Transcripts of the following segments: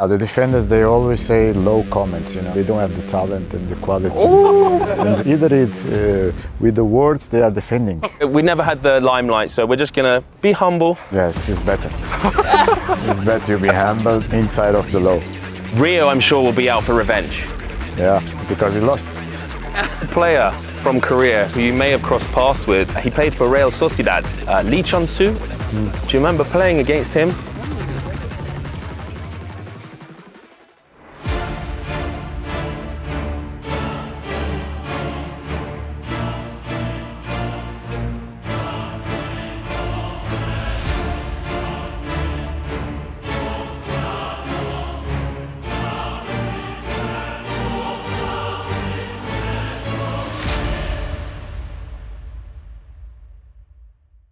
The defenders, they always say low comments, they don't have the talent and the quality. And either with the words they are defending. We never had the limelight, so we're just gonna be humble. Yes, it's better. It's better to be humble inside of the law. Rio, I'm sure, will be out for revenge. Yeah, because he lost. A player from Korea who you may have crossed paths with, he played for Real Sociedad, Lee Chun-soo. Do you remember playing against him?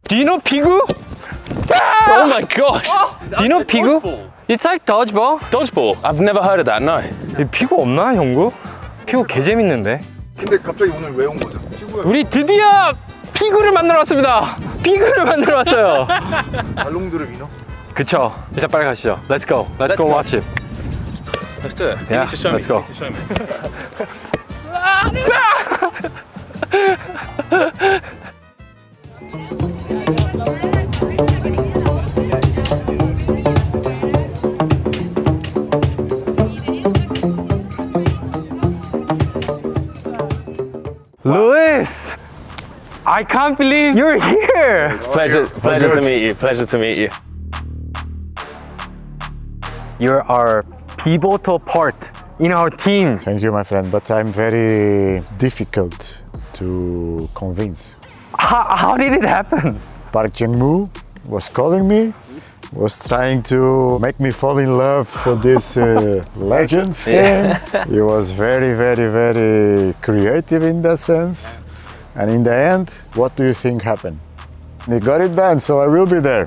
Do you know 피구? Oh my gosh! Do you know 피구? It's like dodgeball. Dodgeball? I've never heard of that, no. 피구 없나, 형구? 피구 개 재밌는데. 근데 갑자기 오늘 왜 온 거죠? 우리 드디어 피구를 만들어 왔습니다. 피구를 만들어 왔어요. 발롱드르 위너? 그쵸. 일단 빨리 가시죠. Let's go. Let's go watch it. Let's do it. Yeah, You need to show let's me. go. You need to show me. Luis, I can't believe you're here. It's pleasure to meet you. Pleasure to meet you. You're our pivotal part in our team. Thank you, my friend, but I'm very difficult to convince. How did it happen? Park Jang-moo was calling me, was trying to make me fall in love for this Legends game. He was very, very, very creative in that sense. And in the end, what do you think happened? He got it done, so I will be there.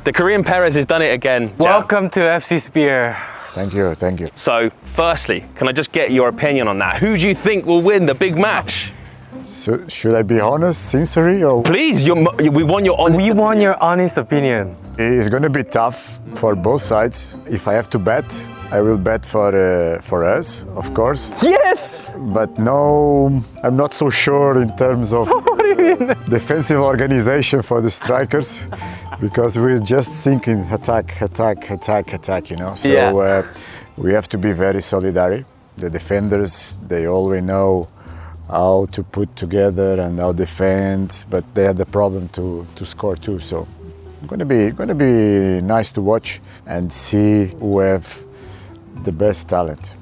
The Korean Perez has done it again. Jam. Welcome to FC Spear. Thank you, thank you. So, firstly, can I just get your opinion on that? Who do you think will win the big match? So, should I be honest, sincerely, or? Please, we want your honest. We want your honest opinion. It's going to be tough for both sides. If I have to bet, I will bet for us, of course. Yes! But no, I'm not so sure in terms of defensive organization for the strikers, because we're just thinking attack, So we have to be very solidary. The defenders, they always know how to put together and how defend, but they had the problem to score too. So going to be nice to watch and see who have the best talent.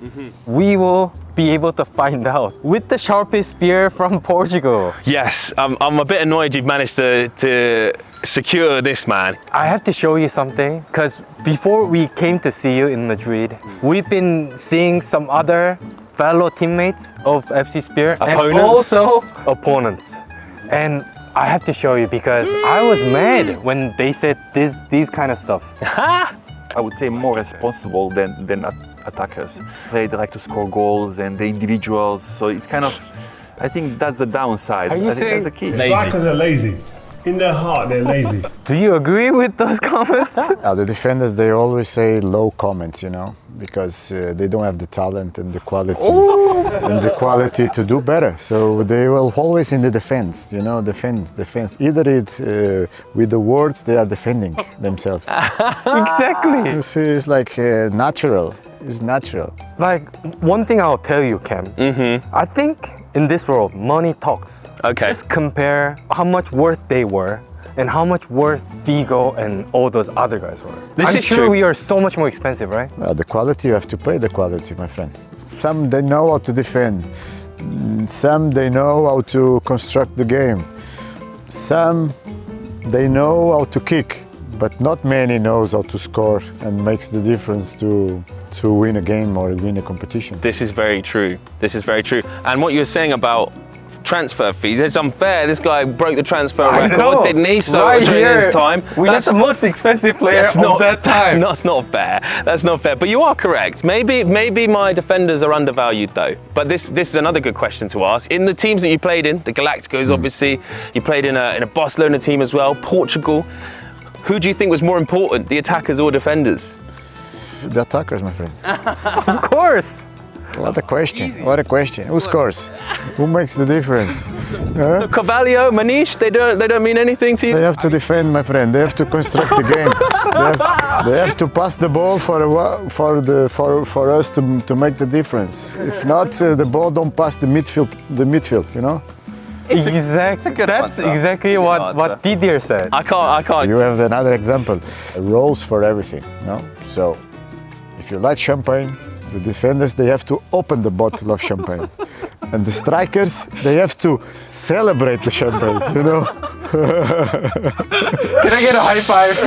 We will be able to find out with the sharpest spear from Portugal. Yes, I'm a bit annoyed you've managed to secure this man. I have to show you something, because before we came to see you in Madrid, we've been seeing some other fellow teammates of FC Spear and Opponents? also opponents. And I have to show you because I was mad when they said these kind of stuff. I would say more responsible than attackers. They like to score goals and the individuals, so it's kind of, I think that's the downside. Are you I think that's saying the key. Strikers are lazy. In their heart, they're lazy. Do you agree with those comments? The defenders, they always say low comments, because they don't have the talent and the quality to do better. So they will always in the defense, defense. Either with the words they are defending themselves. Exactly. It's like natural. It's natural. Like, one thing I'll tell you, Cam. I think in this world, money talks. Okay. Just compare how much worth they were and how much worth Figo and all those other guys were. This I'm is sure true. we are so much more expensive, right? The quality, you have to pay the quality, my friend. Some, they know how to defend. Some, they know how to construct the game. Some, they know how to kick. But not many knows how to score and makes the difference to win a game or win a competition. This is very true. This is very true. And what you were saying about transfer fees, it's unfair. This guy broke the transfer record, didn't he? So right during here, his time, we got the most expensive player of that time. That's not fair. That's not fair. But you are correct. Maybe my defenders are undervalued though. But this is another good question to ask. In the teams that you played in, the Galacticos, obviously, you played in a Barcelona team as well, Portugal. Who do you think was more important, the attackers or defenders? the attackers, my friend. Of course. What a question. What a question. Who scores? Who makes the difference? Carvalho, Manish, they don't mean anything to They you? have to defend, my friend. They have to construct the game. They have to pass the ball for us to make the difference. If not, the ball don't pass the midfield, you know? Exactly. That's answer. exactly Good what answer. Didier said. I can't. You have another example. Rules for everything, no? So, if you like champagne, the defenders, they have to open the bottle of champagne. And the strikers, they have to celebrate the champagne, you know? Can I get a high five?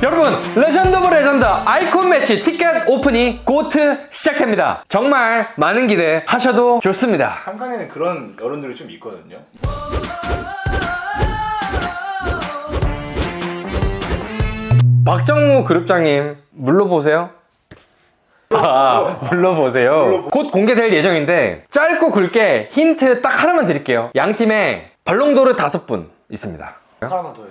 여러분, 레전드 오브 레전드 아이콘 매치 티켓 오픈이 곧 시작됩니다. 정말 많은 기대 하셔도 좋습니다. 한강에는 그런 여론들이 좀 있거든요. 박정우 그룹장님 물러보세요. 물러보세요. 곧 공개될 예정인데 짧고 굵게 힌트 딱 하나만 드릴게요. 양 팀에 발롱도르 5분 있습니다. 하나만 더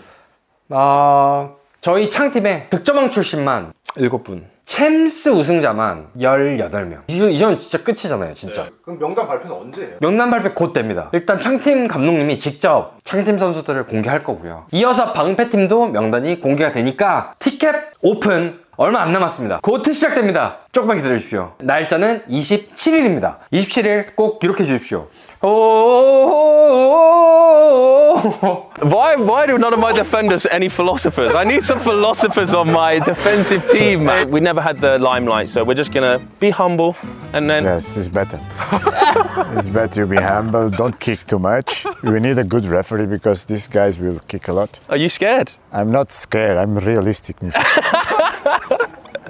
해줘. 저희 창팀에 득점왕 출신만 7분, 챔스 우승자만 18명. 이전 진짜 끝이잖아요, 진짜. 네. 그럼 명단 발표는 언제 해요? 명단 발표 곧 됩니다. 일단 창팀 감독님이 직접 창팀 선수들을 공개할 거고요. 이어서 방패팀도 명단이 공개가 되니까 티켓 오픈 얼마 안 남았습니다. 곧 시작됩니다. 조금만 기다려 주십시오. 날짜는 27일입니다. 27일 꼭 기록해 주십시오. Why do none of my defenders any philosophers? I need some philosophers on my defensive team, man. We never had the limelight, so we're just gonna be humble and then. Yes, it's better. It's better you be humble, don't kick too much. We need a good referee because these guys will kick a lot. Are you scared? I'm not scared, I'm realistic.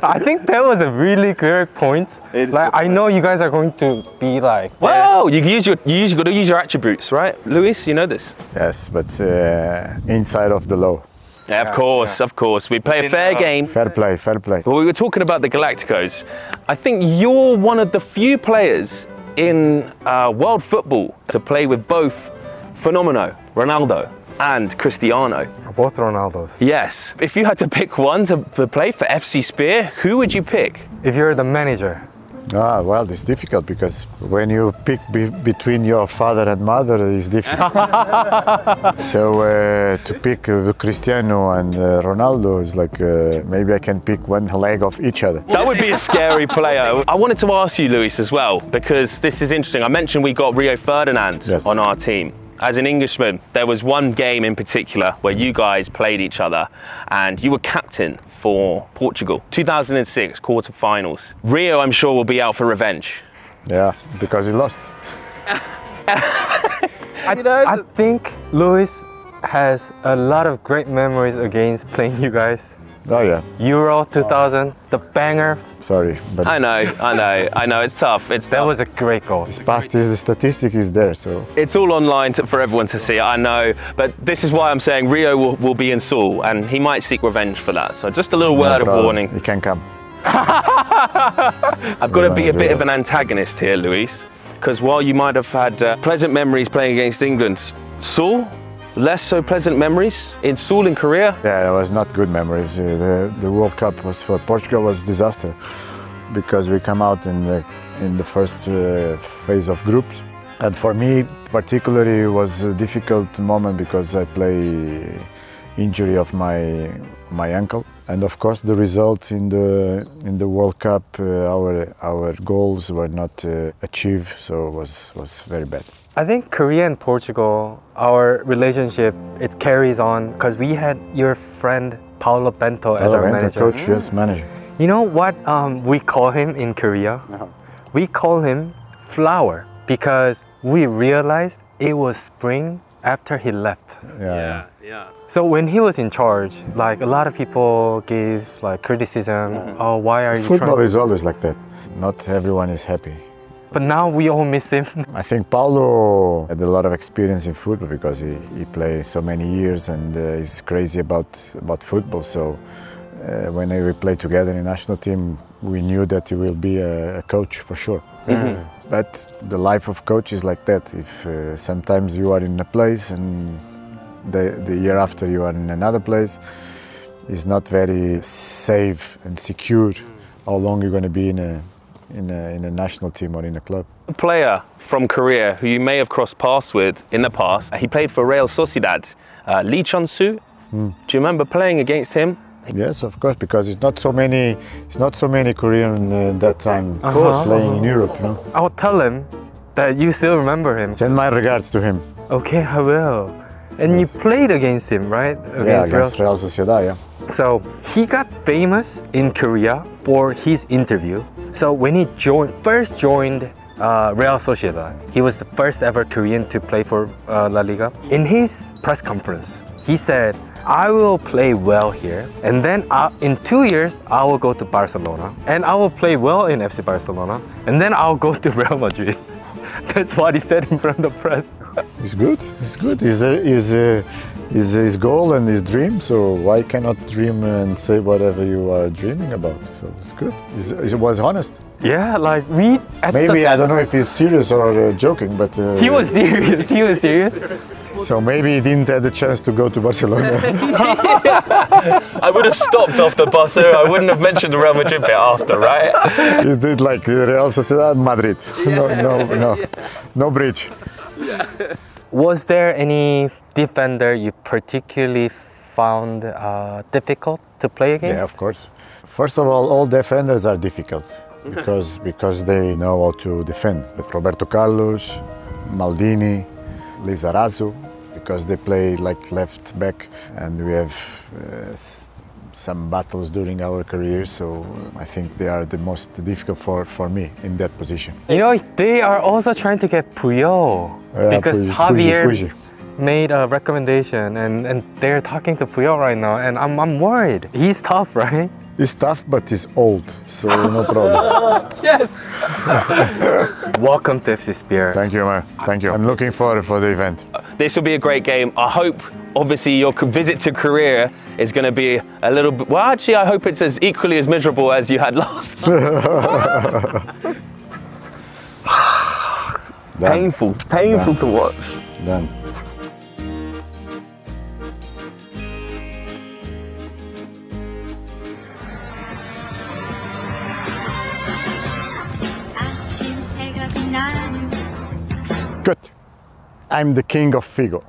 I think that was a really good point. Like, I know you guys are going to be like, Well, you got to use your attributes, right, Luis? You know this. Yes, but inside of the law. Yeah, of course. We play a fair game. Fair play, fair play. But we were talking about the Galacticos. I think you're one of the few players in world football to play with both Fenomeno, Ronaldo, and Cristiano. both Ronaldos. Yes. If you had to pick one to play for FC Spear, who would you pick? If you're the manager. Well, it's difficult because when you pick between your father and mother, it's difficult. So to pick Cristiano and Ronaldo is like maybe I can pick one leg of each other. That would be a scary player. I wanted to ask you, Luis, as well, because this is interesting. I mentioned we got Rio Ferdinand on our team. As an Englishman, there was one game in particular where you guys played each other and you were captain for Portugal. 2006 quarterfinals. Rio, I'm sure, will be out for revenge. Yeah, because he lost. I think Luis has a lot of great memories against playing you guys. Oh yeah. Euro 2000, the banger. Sorry, but I know. It's tough. That was a great goal. his past is the statistic is there, so It's all online for everyone to see. I know, but this is why I'm saying Rio will be in Seoul, and he might seek revenge for that. So just a little word of warning. He can come. I've got to be a bit of an antagonist here, Luis, because while you might have had pleasant memories playing against England, Seoul, less so pleasant memories in Seoul in Korea. Yeah, it was not good memories. The World Cup was for Portugal was disaster because we come out in the first phase of groups, and for me particularly it was a difficult moment because I play injury of my ankle, and of course the result in the World Cup our goals were not achieved, so it was very bad. I think Korea and Portugal, our relationship, it carries on because we had your friend Paulo Bento as our manager. Coach, yes, manager. You know what we call him in Korea? We call him Flower because we realized it was spring after he left. Yeah. So when he was in charge, like a lot of people gave like criticism. Oh, why are you Football trying? is always like that. Not everyone is happy. But now we all miss him. I think Paulo had a lot of experience in football because he played so many years and he's crazy about football. So when we played together in the national team, we knew that he will be a coach for sure. Mm-hmm. But the life of coach is like that. If sometimes you are in a place and the year after you are in another place. It's not very safe and secure how long you're going to be in a national team or in a club. A player from Korea who you may have crossed paths with in the past. He played for Real Sociedad, Lee Chun-soo. Do you remember playing against him? Yes, of course, because it's not so many Korean that time playing in Europe. You know? I'll tell him that you still remember him. Send my regards to him. Okay, I will. And you played against him, right? Against Real Sociedad, yeah. So he got famous in Korea for his interview. So when he first joined Real Sociedad, he was the first ever Korean to play for La Liga. In his press conference, he said, I will play well here, and then in 2 years, I will go to Barcelona, and I will play well in FC Barcelona, and then I'll go to Real Madrid. That's what he said in front of the press. It's good. It's good. It's his goal and his dream. So why cannot dream and say whatever you are dreaming about? So it's good. It was honest. Yeah, like Maybe I don't know if he's serious or joking, but he was serious. He was serious. So maybe he didn't have the chance to go to Barcelona. I would have stopped off the bus there. I wouldn't have mentioned the Real Madrid bit after, right? He did like Real Sociedad, Madrid. No bridge. Was there any defender you particularly found difficult to play against? Yeah, of course. First of all defenders are difficult because they know how to defend. But Roberto Carlos, Maldini, Lizarazu, because they play like left back, and we have some battles during our careers, so I think they are the most difficult for me in that position. You know, they are also trying to get Puyol because Javier made a recommendation, and they're talking to Puyol right now, and I'm worried. He's tough, right? He's tough, but he's old, so no problem. Yes. Welcome to FC Spear. Thank you, man. Thank you. I'm looking forward for the event. This will be a great game. I hope, obviously, your visit to Korea is going to be a little bit... Well, actually, I hope it's as equally as miserable as you had last time. Painful to watch. Done. Good. I'm the king of Figo.